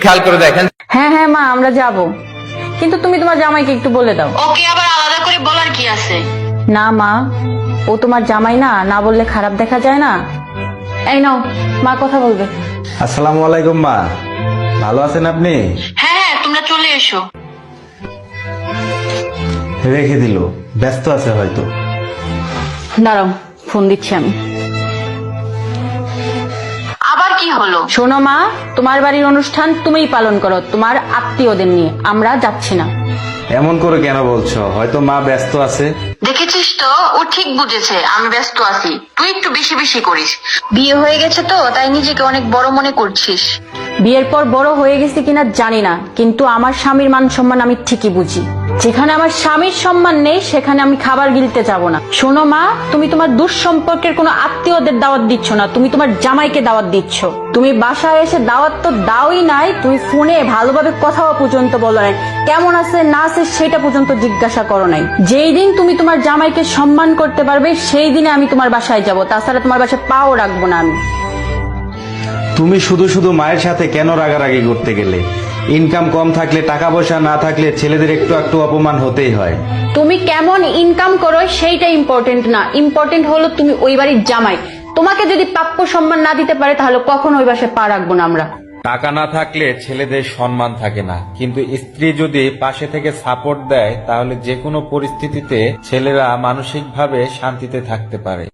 খেয়াল করে দেখেন। হ্যাঁ হ্যাঁ মা, আমরা যাব, কিন্তু তুমি তোমার জামাইকে একটু বলে দাও। ওকে আবার আলাদা করে বলার কি আছে? না মা, ও তোমার জামাই না, না বললে খারাপ দেখা যায় না। এই নাও, মা কথা বলবে। আসসালামু আলাইকুম মা, ভালো আছেন আপনি? হ্যাঁ হ্যাঁ, তোমরা চলে এসো। রেখে দিল, ব্যস্ত আছে হয়তো। দাঁড়াও, ফোন দিচ্ছি আমি। আবার কি হলো? শোনো মা, তোমার বাড়ির অনুষ্ঠান তুমিই পালন করো তোমার আত্মীয়দের নিয়ে, আমরা যাচ্ছি না। এমন করে কেন বলছো? হয়তো মা ব্যস্ত আছে। দেখেছিস তো, ও ঠিক বুঝেছে আমি ব্যস্ত আছি। তুই একটু বেশি বেশি করিস। বিয়ে হয়ে গেছে তো, তাই নিজেকে অনেক বড় মনে করছিস। বিয়ের পর বড় হয়ে গেছি কিনা জানি না, কিন্তু আমার স্বামীর মান সম্মান আমি ঠিকই বুঝি। যেখানে আমার স্বামীর সম্মান নেই সেখানে আমি খাবার গিলতে যাব না। শোনো মা, তুমি তোমার দুঃসম্পর্কের কোনো আত্মীয়দের দাওয়াত দিচ্ছ না, তুমি তোমার জামাইকে দাওয়াত দিচ্ছ। তুমি বাসায় এসে দাওয়াত তো দাওই নাই, তুমি ফোনে ভালোভাবে কথাও পর্যন্ত বলো নাই, কেমন আছে না আছে সেটা পর্যন্ত জিজ্ঞাসা করো নাই। যেই দিন তুমি তোমার জামাইকে সম্মান করতে পারবে সেই দিনে আমি তোমার বাসায় যাব, তাছাড়া তোমার বাসায় পাও রাখবো না আমি। তুমি শুধু শুধু মায়ের সাথে কেন রাগারাগি করতে গেলে? ইনকাম কম থাকলে, টাকা পয়সা না থাকলে ছেলেদের একটু একটু অপমান হতেই হয়। তুমি কেমন ইনকাম করো সেইটা ইম্পর্টেন্ট না, ইম্পর্টেন্ট হলো তুমি ওই বাড়ির জামাই। তোমাকে যদি প্রাপ্য সম্মান না দিতে পারে তাহলে কখনো ওই বাসায় পা রাখবো না আমরা। টাকা না থাকলে ছেলেদের সম্মান থাকে না, কিন্তু স্ত্রী যদি পাশে থেকে সাপোর্ট দেয় তাহলে যে কোনো পরিস্থিতিতে ছেলেরা মানসিকভাবে শান্তিতে থাকতে পারে।